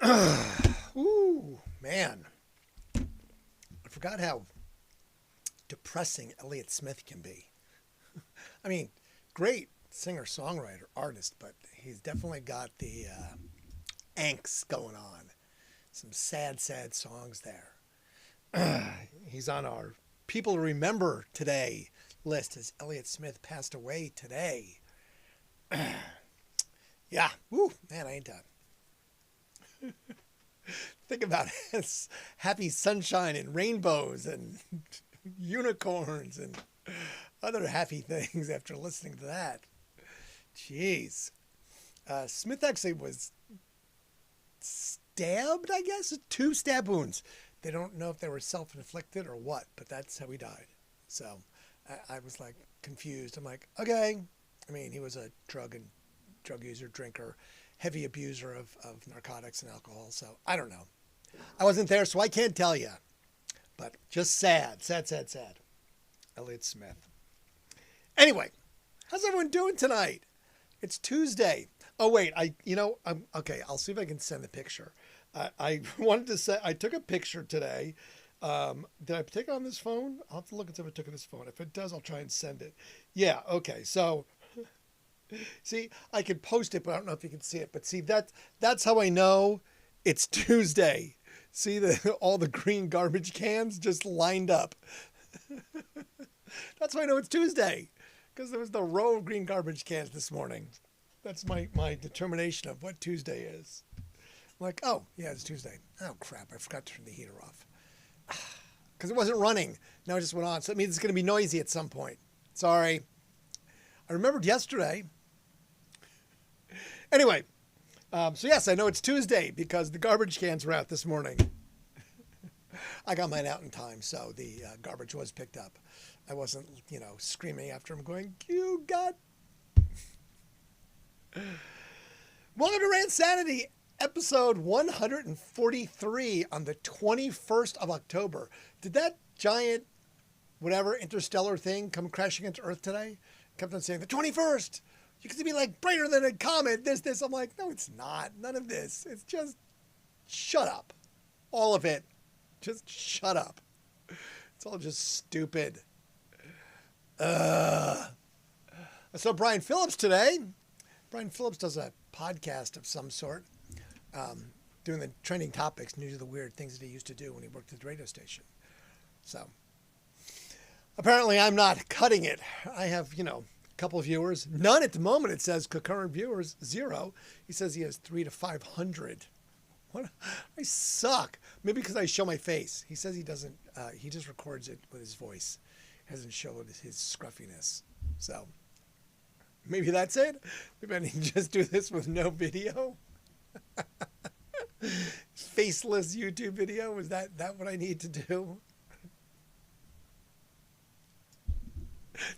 Ooh, man. I forgot how depressing Elliott Smith can be. I mean, great singer, songwriter, artist, but he's definitely got the angst going on. Some sad, sad songs there. He's on our People to Remember Today list as Elliott Smith passed away today. Yeah, woo, man, I ain't done. Think about it. Happy sunshine and rainbows and unicorns and other happy things after listening to that. Jeez. Smith actually was stabbed, I guess, 2 stab wounds. They don't know if they were self-inflicted or what, but that's how he died. So I was like confused. I'm like, okay. I mean, he was a drug user, drinker, heavy abuser of narcotics and alcohol. So I don't know. I wasn't there, so I can't tell you. But just sad, sad, sad, sad. Elliott Smith. Anyway, how's everyone doing tonight? It's Tuesday. Oh, wait, okay, I'll see if I can send the picture. I wanted to say, I took a picture today. Did I take it on this phone? I'll have to look and see if I took it on this phone. If it does, I'll try and send it. Yeah, okay, so, see, I could post it, but I don't know if you can see it. But see, that's how I know it's Tuesday. See all the green garbage cans just lined up. That's how I know it's Tuesday, because there was the row of green garbage cans this morning. That's my determination of what Tuesday is. I'm like, oh, yeah, it's Tuesday. Oh, crap, I forgot to turn the heater off. Because it wasn't running. Now it just went on. So it means it's going to be noisy at some point. Sorry. I remembered yesterday. Anyway, so yes, I know it's Tuesday because the garbage cans were out this morning. I got mine out in time, so the garbage was picked up. I wasn't, screaming after him going, you got... Welcome to Randsanity, episode 143 on the 21st of October. Did that giant, whatever, interstellar thing come crashing into Earth today? Kept on saying, the 21st! You can be like brighter than a comet, this. I'm like, no, it's not. None of this. It's just, shut up. All of it. Just shut up. It's all just stupid. I saw Brian Phillips today. Brian Phillips does a podcast of some sort, doing the trending topics and usually the weird things that he used to do when he worked at the radio station. So, apparently I'm not cutting it. I have, a couple of viewers. None at the moment. It says concurrent viewers, 0. He says he has 300 to 500. What? I suck. Maybe because I show my face. He says he doesn't, he just records it with his voice. He hasn't showed his scruffiness. So, maybe that's it. Maybe I need to just do this with no video. Faceless YouTube video. Is that what I need to do?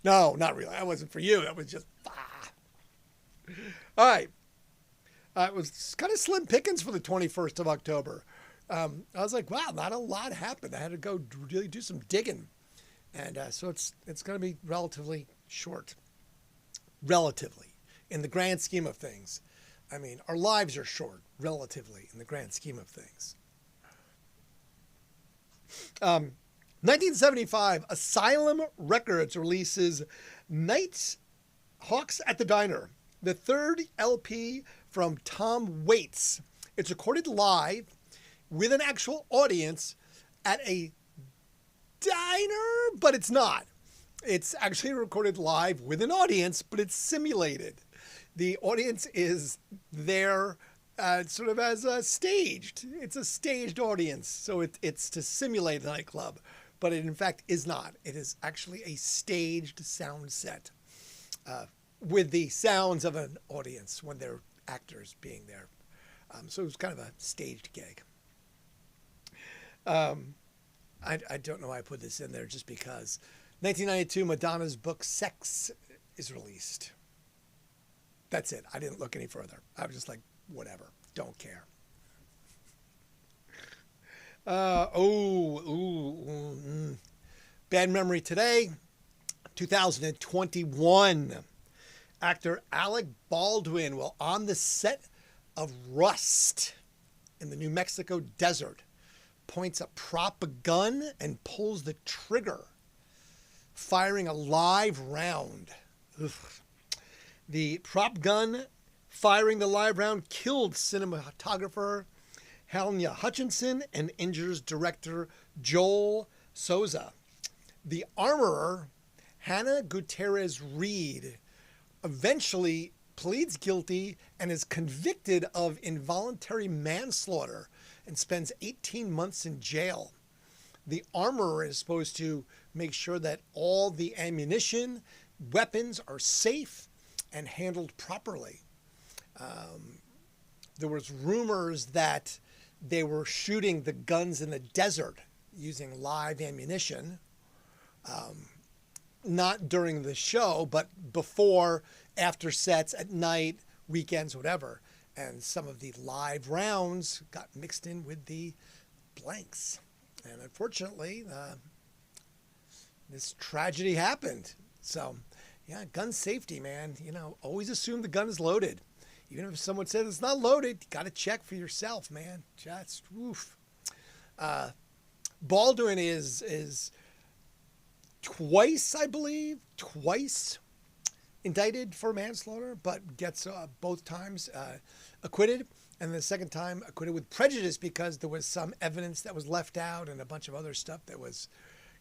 No, not really. That wasn't for you. That was just... All right. It was kind of slim pickings for the 21st of October. I was like, wow, not a lot happened. I had to go really do some digging. And so it's going to be relatively short. Relatively. In the grand scheme of things. I mean, our lives are short, relatively, in the grand scheme of things. 1975, Asylum Records releases Night Hawks at the Diner, the third LP from Tom Waits. It's recorded live with an actual audience at a diner, but it's not. It's actually recorded live with an audience, but it's simulated. The audience is there sort of as a staged. It's a staged audience, so it's to simulate a nightclub, but it in fact is not. It is actually a staged sound set with the sounds of an audience when they're actors being there. So it was kind of a staged gig. I don't know why I put this in there, just because 1992, Madonna's book Sex is released. That's it. I didn't look any further. I was just like, whatever. Don't care. Bad memory today. 2021. Actor Alec Baldwin while on the set of Rust. in the New Mexico desert, points a prop gun and pulls the trigger, firing a live round. Ugh. The prop gun firing the live round killed cinematographer Helena Hutchinson and injures director Joel Souza. The armorer, Hannah Gutierrez Reed, eventually pleads guilty and is convicted of involuntary manslaughter and spends 18 months in jail. The armorer is supposed to make sure that all the ammunition, weapons are safe and handled properly. There was rumors that they were shooting the guns in the desert using live ammunition. Not during the show, but before, after sets, at night, weekends, whatever. And some of the live rounds got mixed in with the blanks. And unfortunately, this tragedy happened. So, yeah, gun safety, man. You know, always assume the gun is loaded. Even if someone says it's not loaded, you got to check for yourself, man. Just, oof. Baldwin is twice, I believe, indicted for manslaughter, but gets both times acquitted. And the second time acquitted with prejudice because there was some evidence that was left out and a bunch of other stuff that was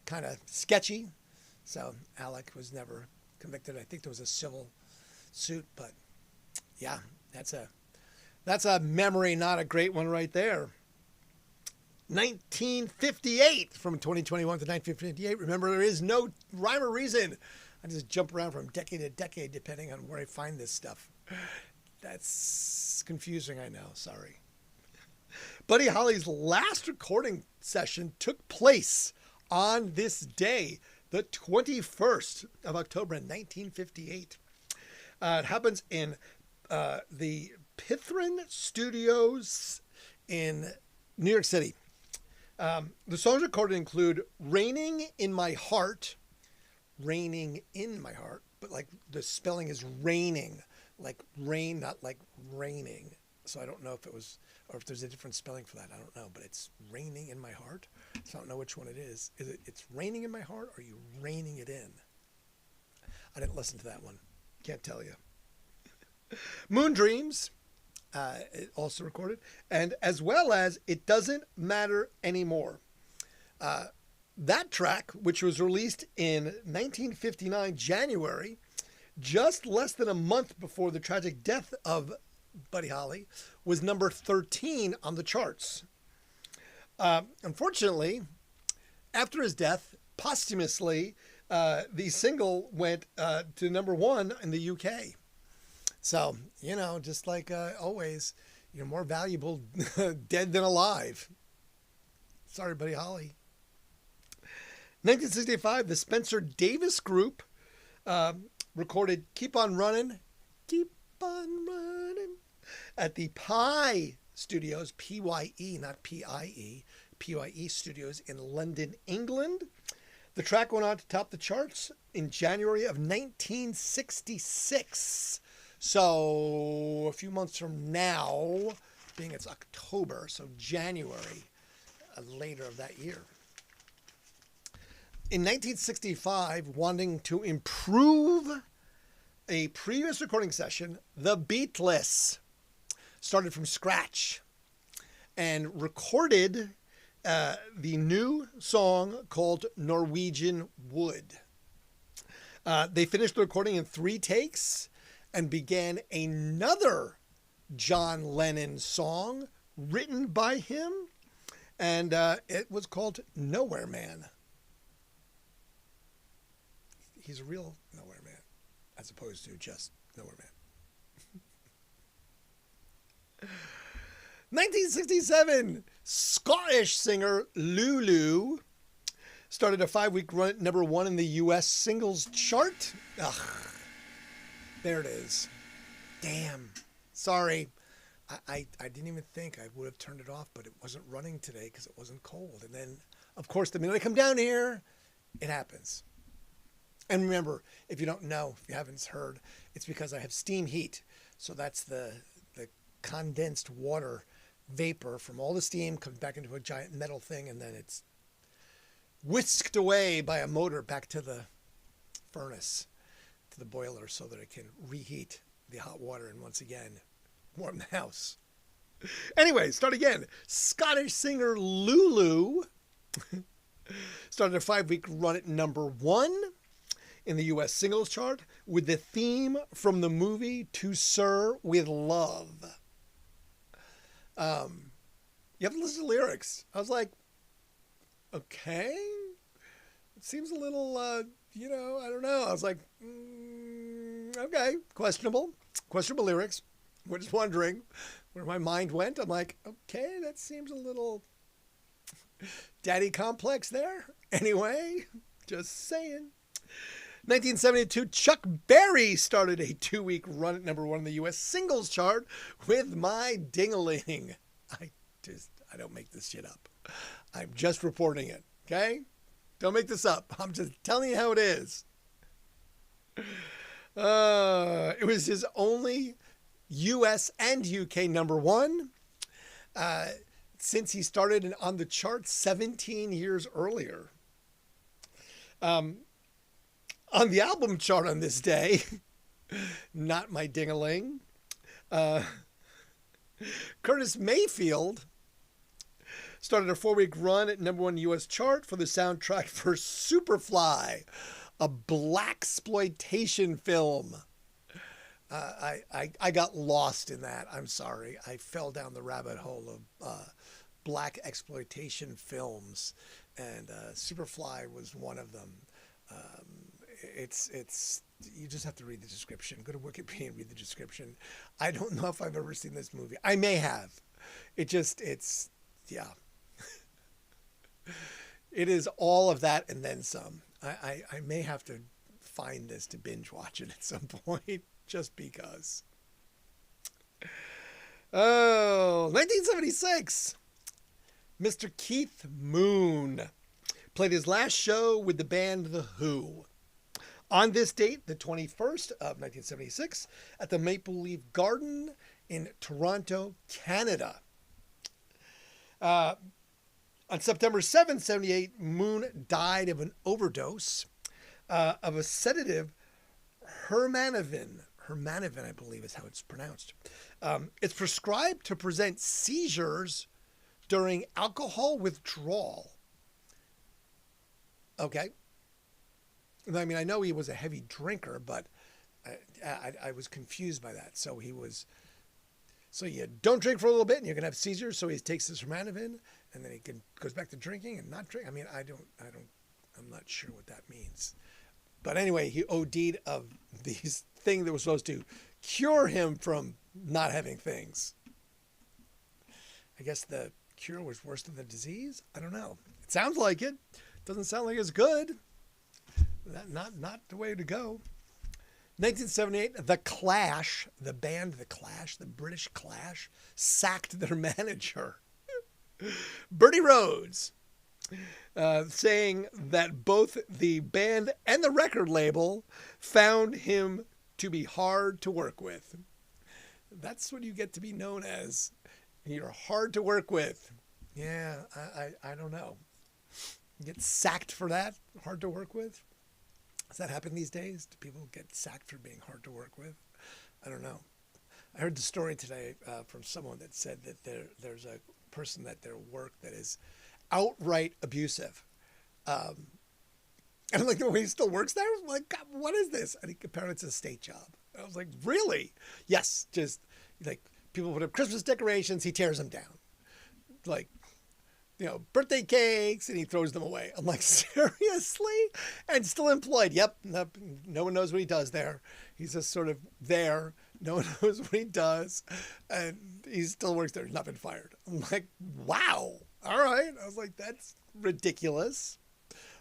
kind of sketchy. So Alec was never convicted. I think there was a civil suit, but yeah, that's a memory, not a great one right there. 1958 from 2021 to 1958. Remember, there is no rhyme or reason. I just jump around from decade to decade depending on where I find this stuff. That's confusing, I know. Sorry. Buddy Holly's last recording session took place on this day, the 21st of October in 1958. It happens in the Pithrin Studios in New York City. The songs recorded include Raining in My Heart, but like the spelling is raining, like rain, not like raining. So I don't know if it was, or if there's a different spelling for that. I don't know, but it's Raining in My Heart. So I don't know which one it is. It's Raining in My Heart, or are you reining it in? I didn't listen to that one. Can't tell you. Moon Dreams, also recorded, and as well as It Doesn't Matter Anymore. That track, which was released in 1959 January, just less than a month before the tragic death of Buddy Holly, was number 13 on the charts. Unfortunately, after his death, posthumously, the single went to number 1 in the UK. So, you know, just like always, you're more valuable dead than alive. Sorry, Buddy Holly. 1965, the Spencer Davis Group recorded Keep On Running, Keep On Running at the Pye Studios, P-Y-E, not P-I-E, P-Y-E Studios in London, England. The track went on to top the charts in January of 1966. So a few months from now, being it's October, so January later of that year. In 1965, wanting to improve a previous recording session, the Beatles started from scratch and recorded the new song called Norwegian Wood. They finished the recording in 3 takes and began another John Lennon song written by him, and it was called Nowhere Man. He's a real nowhere man, as opposed to just nowhere man. 1967, Scottish singer Lulu started a 5-week run at number 1 in the U.S. singles chart. Ugh, there it is. Damn. Sorry. I didn't even think I would have turned it off, but it wasn't running today because it wasn't cold. And then, of course, the minute I come down here, it happens. And remember, if you don't know, if you haven't heard, it's because I have steam heat. So that's the condensed water vapor from all the steam comes back into a giant metal thing, and then it's whisked away by a motor back to the furnace, to the boiler, so that it can reheat the hot water and once again warm the house. Anyway, start again. Scottish singer Lulu started a 5-week run at *1 in the US singles chart with the theme from the movie To Sir with Love. You have to listen to lyrics. I was like, okay. It seems a little, I don't know. I was like, okay, questionable lyrics. We're just wondering where my mind went. I'm like, okay, that seems a little daddy complex there. Anyway, just saying. 1972, Chuck Berry started a 2-week run at *1 in the U.S. singles chart with My Ding-a-Ling. I don't make this shit up. I'm just reporting it, okay? Don't make this up. I'm just telling you how it is. It was his only U.S. and U.K. *1 since he started on the chart 17 years earlier. On the album chart on this day, not My Ding-a-Ling, Curtis Mayfield started a 4-week run at *1 U.S. chart for the soundtrack for Superfly, a blaxploitation film. I got lost in that. I'm sorry. I fell down the rabbit hole of black exploitation films, and Superfly was one of them. It's you just have to read the description. Go to Wikipedia and read the description. I don't know if I've ever seen this movie. I may have. Yeah. It is all of that and then some. I may have to find this to binge watch it at some point just because. Oh, 1976. Mr. Keith Moon played his last show with the band The Who. On this date, the 21st of 1976, at the Maple Leaf Garden in Toronto, Canada. On September 7, 1978, Moon died of an overdose of a sedative, Hermanavin. Hermanavin, I believe is how it's pronounced. It's prescribed to prevent seizures during alcohol withdrawal. Okay. I mean, I know he was a heavy drinker, but I was confused by that. So you don't drink for a little bit and you're going to have seizures. So he takes this Hermanavin and then goes back to drinking and not drink. I mean, I'm not sure what that means. But anyway, he OD'd of these thing that was supposed to cure him from not having things. I guess the cure was worse than the disease. I don't know. It sounds like it. Doesn't sound like it's good. Not the way to go. 1978, The Clash, the band The Clash, the British Clash, sacked their manager, Bertie Rhodes, saying that both the band and the record label found him to be hard to work with. That's what you get to be known as. You're hard to work with. Yeah, I don't know. You get sacked for that? Hard to work with? Does that happen these days? Do people get sacked for being hard to work with? I don't know. I heard the story today from someone that said that there's a person at their work that is outright abusive. And I'm like, no, he still works there? I'm like, God, what is this? And apparently it's a state job. I was like, really? Yes, just like people put up Christmas decorations, he tears them down. Like, birthday cakes, and he throws them away. I'm like, seriously? And still employed. Yep. No one knows what he does there. He's just sort of there. No one knows what he does. And he still works there. He's not been fired. I'm like, wow. All right. I was like, that's ridiculous.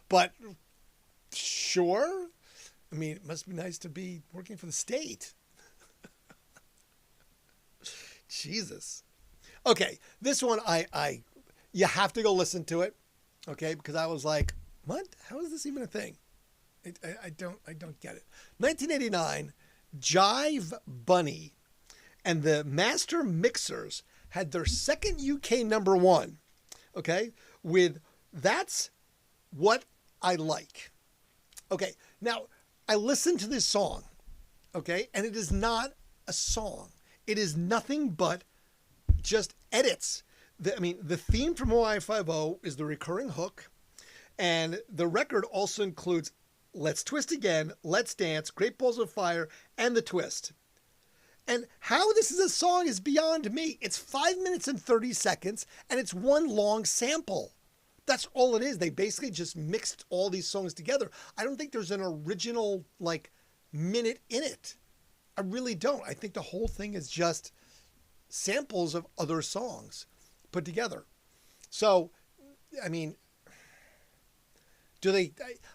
But sure. I mean, it must be nice to be working for the state. Jesus. Okay. This one, you have to go listen to it, okay? Because I was like, what? How is this even a thing? I don't get it. 1989, Jive Bunny and the Master Mixers had their second UK number one, okay, with That's What I Like. Okay, now I listened to this song, okay, and it is not a song. It is nothing but just edits. The theme from Hawaii Five-0 is the recurring hook, and the record also includes Let's Twist Again, Let's Dance, Great Balls of Fire, and The Twist. And how this is a song is beyond me. It's 5 minutes and 30 seconds, and it's one long sample. That's all it is. They basically just mixed all these songs together. I don't think there's an original, minute in it. I really don't. I think the whole thing is just samples of other songs put together. So, do they,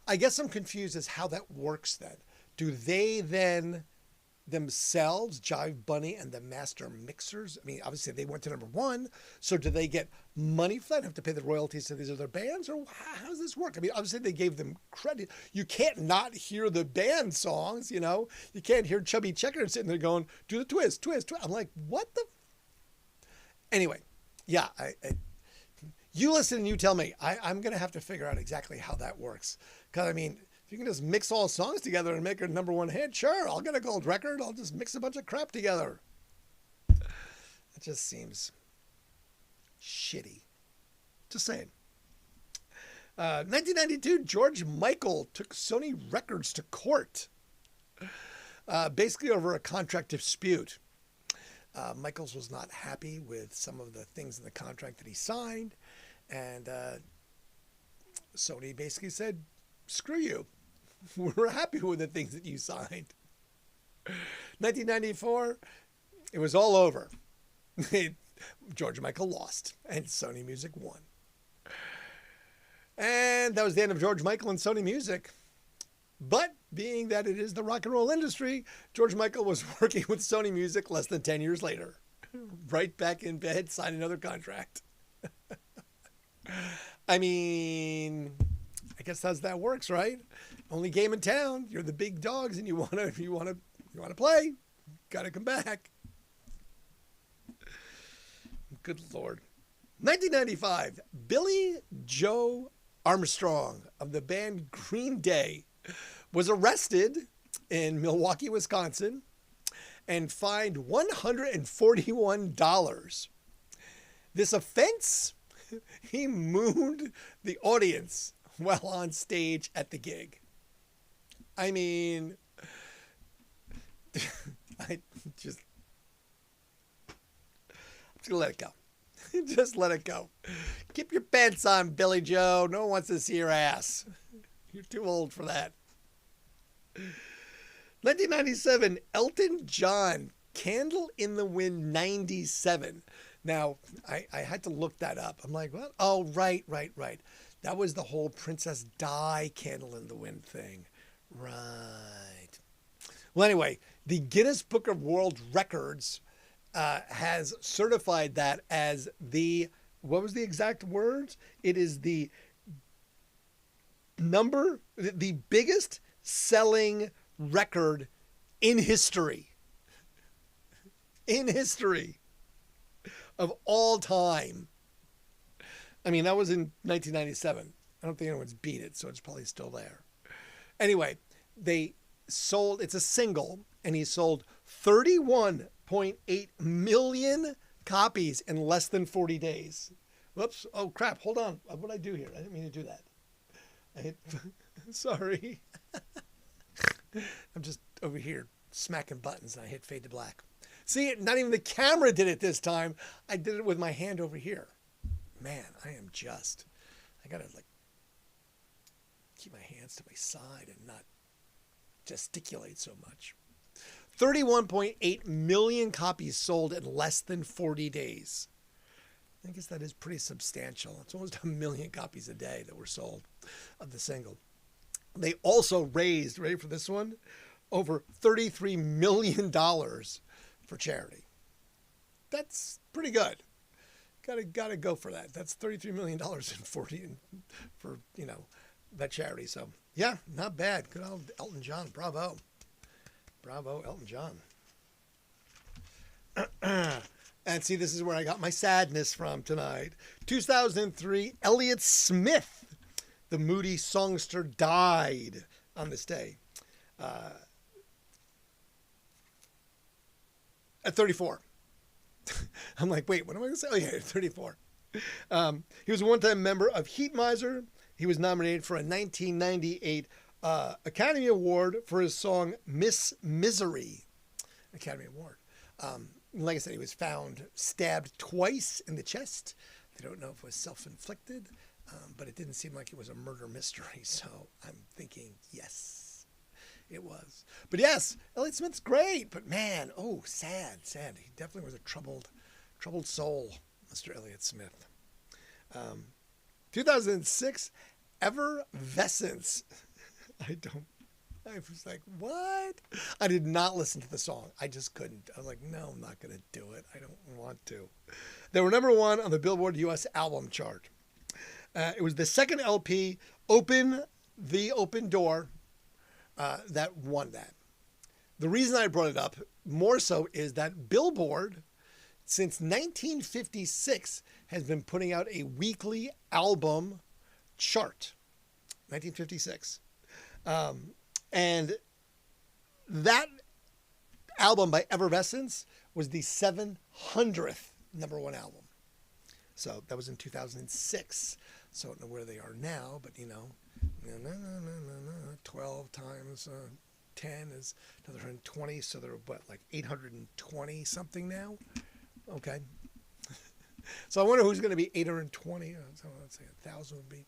I guess I'm confused as how that works then. Do they then themselves, Jive Bunny and the master mixers? Obviously they went to number one. So do they get money for that? Have to pay the royalties to these other bands? Or how does this work? Obviously they gave them credit. You can't not hear the band songs, You can't hear Chubby Checker sitting there going, do the twist, twist, twist. I'm like, what the? Anyway, yeah, you listen and you tell me. I'm going to have to figure out exactly how that works. Because, if you can just mix all songs together and make a number one hit, sure, I'll get a gold record. I'll just mix a bunch of crap together. It just seems shitty. Just saying. 1992, George Michael took Sony Records to court. Basically over a contract dispute. Michaels was not happy with some of the things in the contract that he signed. And Sony basically said, screw you. We're happy with the things that you signed. 1994, it was all over. George Michael lost, and Sony Music won. And that was the end of George Michael and Sony Music. But being that it is the rock and roll industry, George Michael was working with Sony Music less than 10 years later. Right back in bed, signed another contract. I guess that's that works, right? Only game in town. You're the big dogs, and you wanna play. Gotta come back. Good Lord. 1995, Billy Joe Armstrong of the band Green Day was arrested in Milwaukee, Wisconsin, and fined $141. This offense, he mooned the audience while on stage at the gig. I'm just gonna let it go. Just let it go. Keep your pants on, Billy Joe. No one wants to see your ass. You're too old for that. 1997, Elton John, Candle in the Wind 97. Now, I had to look that up. I'm like, what? Oh, right. That was the whole Princess Di Candle in the Wind thing. Right. Well, anyway, the Guinness Book of World Records has certified that as what was the exact words? It is the biggest selling record in history. In history of all time. That was in 1997. I don't think anyone's beat it, so it's probably still there. Anyway, it's a single, and he sold 31.8 million copies in less than 40 days. Whoops. Oh, crap. Hold on. What did I do here? I didn't mean to do that. Sorry. I'm just over here smacking buttons, and I hit fade to black. See, not even the camera did it this time. I did it with my hand over here. Man, I gotta keep my hands to my side and not gesticulate so much. 31.8 million copies sold in less than 40 days. I guess that is pretty substantial. It's almost 1 million copies a day that were sold of the single. They also raised, ready for this one, over $33 million for charity. That's pretty good. Gotta go for that. That's $33 million for that charity. So yeah, not bad. Good old Elton John. Bravo, Elton John. And see, this is where I got my sadness from tonight. 2003, Elliott Smith, the moody songster, died on this day at 34. I'm like, wait, what am I going to say? Oh, yeah, 34. He was a one-time member of Heat Miser. He was nominated for a 1998 Academy Award for his song Miss Misery. Academy Award. Like I said, he was found stabbed twice in the chest. They don't know if it was self-inflicted, but it didn't seem like it was a murder mystery. So I'm thinking, yes, it was. But yes, Elliott Smith's great. But man, oh, sad. He definitely was a troubled soul, Mr. Elliott Smith. 2006, Effervescence. I was like, what? I did not listen to the song. I just couldn't. I was like, no, I'm not going to do it. I don't want to. They were number one on the Billboard US album chart. It was the second LP, Open Door, that won that. The reason I brought it up more so is that Billboard, since 1956, has been putting out a weekly album chart. 1956. And that album by Effervescence was the 700th number one album. So that was in 2006. So I don't know where they are now, but 12 times 10 is another 120. So they're like 820 something now? Okay. So I wonder who's going to be 820. So let's say 1,000 would be.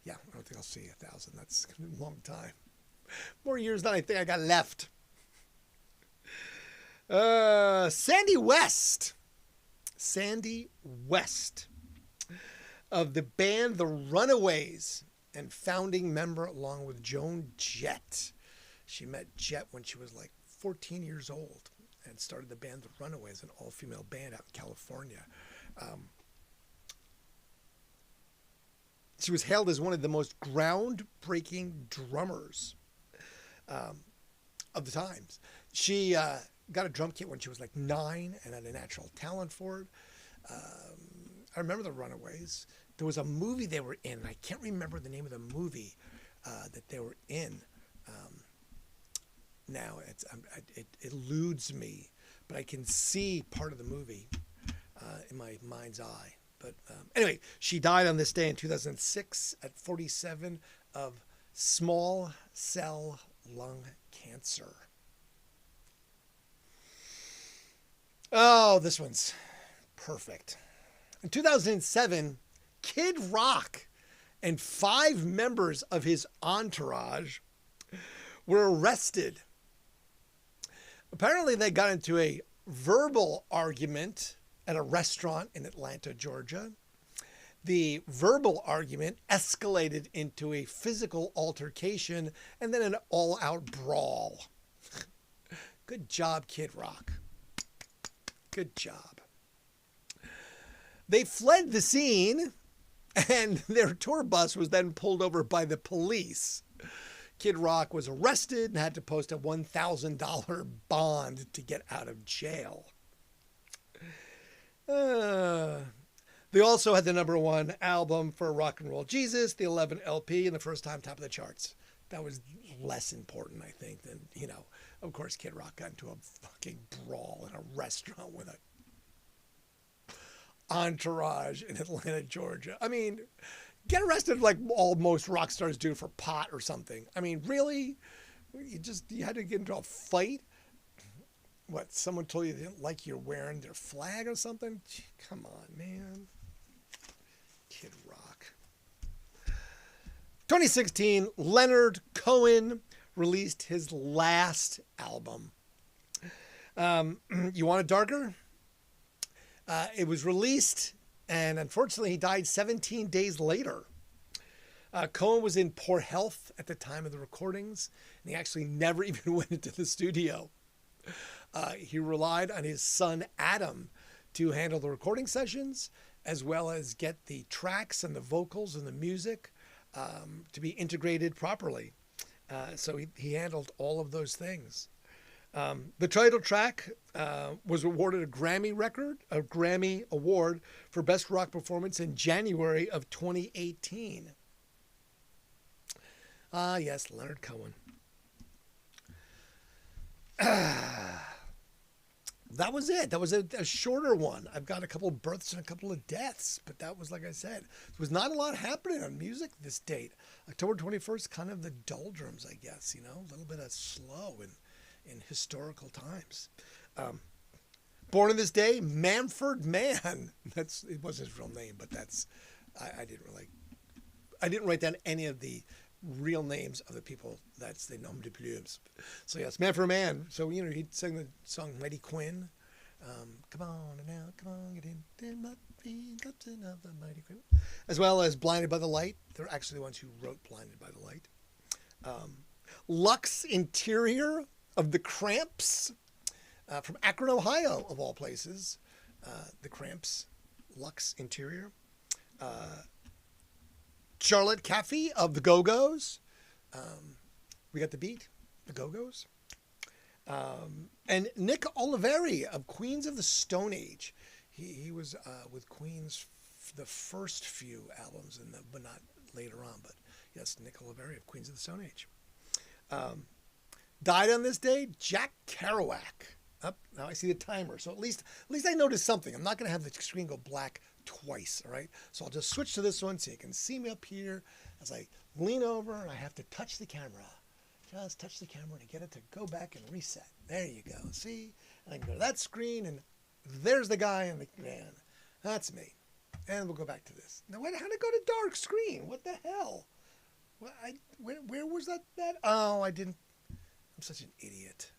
Yeah, I don't think I'll see 1,000. That's going to be a long time. More years than I think I got left. Sandy West of the band The Runaways and founding member along with Joan Jett. She met Jett when she was like 14 years old and started the band The Runaways, an all-female band out in California. She was hailed as one of the most groundbreaking drummers of the times. She got a drum kit when she was like 9 and had a natural talent for it. I remember The Runaways. There was a movie they were in, and I can't remember the name of the movie that they were in. Now it eludes me, but I can see part of the movie in my mind's eye. But anyway, she died on this day in 2006 at 47 of small cell lung cancer. Oh, this one's perfect. In 2007, Kid Rock and 5 members of his entourage were arrested. Apparently, they got into a verbal argument at a restaurant in Atlanta, Georgia. The verbal argument escalated into a physical altercation and then an all-out brawl. Good job, Kid Rock. Good job. They fled the scene, and their tour bus was then pulled over by the police. Kid Rock was arrested and had to post a $1,000 bond to get out of jail. They also had the number one album for Rock and Roll Jesus, the 11 LP, and the first time top of the charts. That was less important, I think, than, of course, Kid Rock got into a fucking brawl in a restaurant with a entourage in Atlanta, Georgia. I mean, get arrested like most rock stars do for pot or something. I mean, really? You had to get into a fight? What, someone told you they didn't like you wearing their flag or something? Come on, man. Kid Rock. 2016, Leonard Cohen released his last album. You Want It Darker? It was released, and unfortunately he died 17 days later. Cohen was in poor health at the time of the recordings, and he actually never even went into the studio. He relied on his son, Adam, to handle the recording sessions, as well as get the tracks and the vocals and the music to be integrated properly. So he handled all of those things. The title track was awarded a Grammy Award for Best Rock Performance in January of 2018. Ah, yes, Leonard Cohen. That was it. That was a shorter one. I've got a couple of births and a couple of deaths, but that was, like I said, there was not a lot happening on music this date. October 21st, kind of the doldrums, I guess, a little bit of slow in historical times. Born on this day, Manfred Mann. It wasn't his real name, but I didn't write down any of the real names of the people. That's the nom de plumes. So yes, Manfred Mann. So he sang the song Mighty Quinn. Come on now, come on, get in. There might be Captain of the Mighty Quinn. As well as Blinded by the Light. They're actually the ones who wrote Blinded by the Light. Lux Interior of the Cramps. From Akron, Ohio, of all places. The Cramps. Lux Interior. Charlotte Caffey of the Go-Go's. We got the beat, the Go-Go's. And Nick Oliveri of Queens of the Stone Age. He was with Queens the first few albums, but not later on. But yes, Nick Oliveri of Queens of the Stone Age. Died on this day, Jack Kerouac. Now I see the timer, so at least I noticed something. I'm not going to have the screen go black twice, all right? So I'll just switch to this one so you can see me up here as I lean over and I have to touch the camera. Just touch the camera to get it to go back and reset. There you go. See? And I can go to that screen and there's the guy and the man. That's me. And we'll go back to this. Now, how did it go to dark screen? What the hell? Where was that? Oh, I didn't. I'm such an idiot.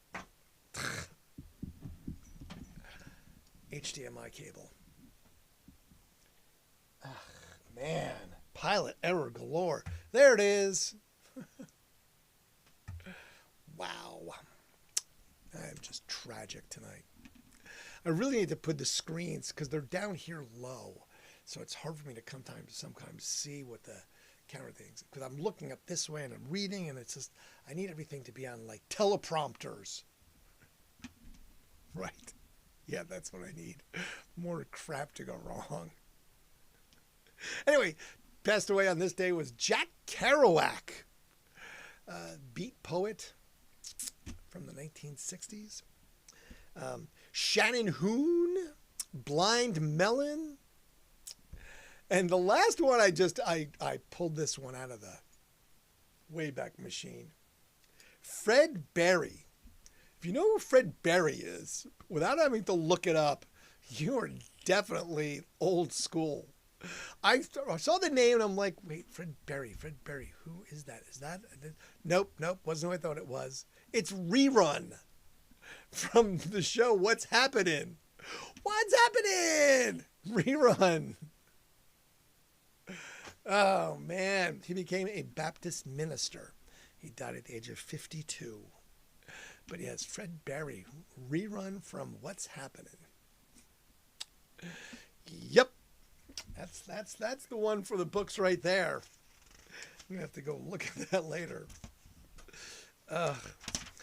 HDMI cable. Man, pilot error galore. There it is. Wow. I'm just tragic tonight. I really need to put the screens because they're down here low. So it's hard for me to sometimes see what the camera things. Because I'm looking up this way and I'm reading and it's just, I need everything to be on like teleprompters. Right. Yeah, that's what I need. More crap to go wrong. Anyway, passed away on this day was Jack Kerouac, beat poet from the 1960s. Shannon Hoon, Blind Melon. And the last one I pulled this one out of the Wayback Machine. Fred Berry. If you know who Fred Berry is, without having to look it up, you are definitely old school. I saw the name and I'm like, wait, Fred Berry, who is that? Is that? Nope, wasn't who I thought it was. It's Rerun from the show What's Happening? What's Happening? Rerun. Oh, man. He became a Baptist minister. He died at the age of 52. But yes, Fred Berry, Rerun from What's Happening. Yep. That's the one for the books right there. I'm going to have to go look at that later.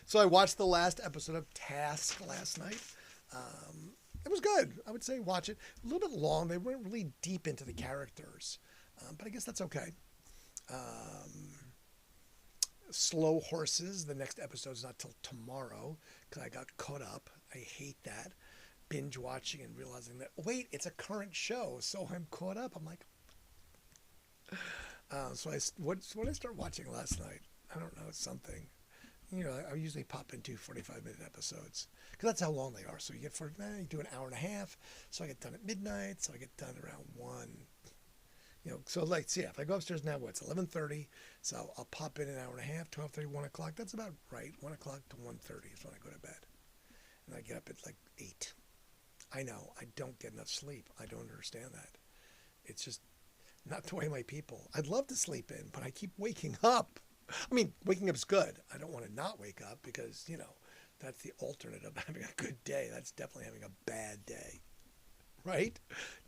So I watched the last episode of Task last night. It was good. I would say watch it. A little bit long. They weren't really deep into the characters. But I guess that's okay. Slow Horses. The next episode's not till tomorrow because I got caught up. I hate that. Binge watching and realizing that, wait, it's a current show, so I'm caught up. I'm like, so what did I start watching last night? I don't know, something. I usually pop into 45-minute episodes because that's how long they are. So you do an hour and a half. So I get done at midnight. So I get done around 1. So if I go upstairs now, it's 11:30. So I'll pop in an hour and a half, 12:30, 1 o'clock. That's about right. 1 o'clock to 1:30 is when I go to bed. And I get up at like 8. I know, I don't get enough sleep. I don't understand that. It's just not the way my people. I'd love to sleep in, but I keep waking up. I mean, waking up's good. I don't want to not wake up because, that's the alternate of having a good day. That's definitely having a bad day, right?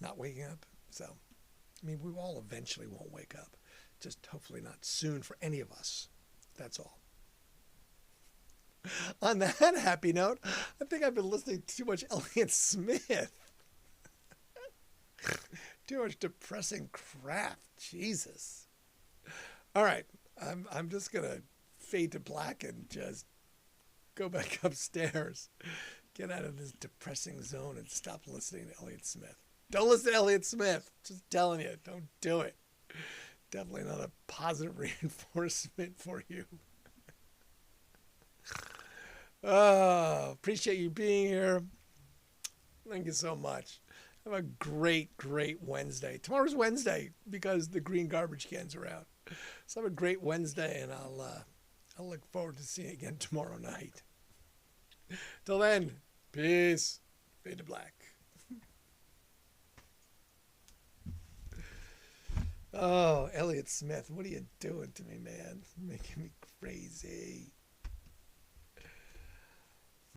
Not waking up. So, I mean, we all eventually won't wake up. Just hopefully not soon for any of us. That's all. On that happy note, I think I've been listening to too much Elliott Smith. Too much depressing crap. Jesus. All right. I'm just gonna fade to black and just go back upstairs. Get out of this depressing zone and stop listening to Elliott Smith. Don't listen to Elliott Smith. Just telling you, don't do it. Definitely not a positive reinforcement for you. Oh, appreciate you being here. Thank you so much. Have a great, great Wednesday. Tomorrow's Wednesday because the green garbage cans are out. So have a great Wednesday, and I'll look forward to seeing you again tomorrow night. Till then, peace. Fade to black. Oh, Elliott Smith, what are you doing to me, man? You're making me crazy.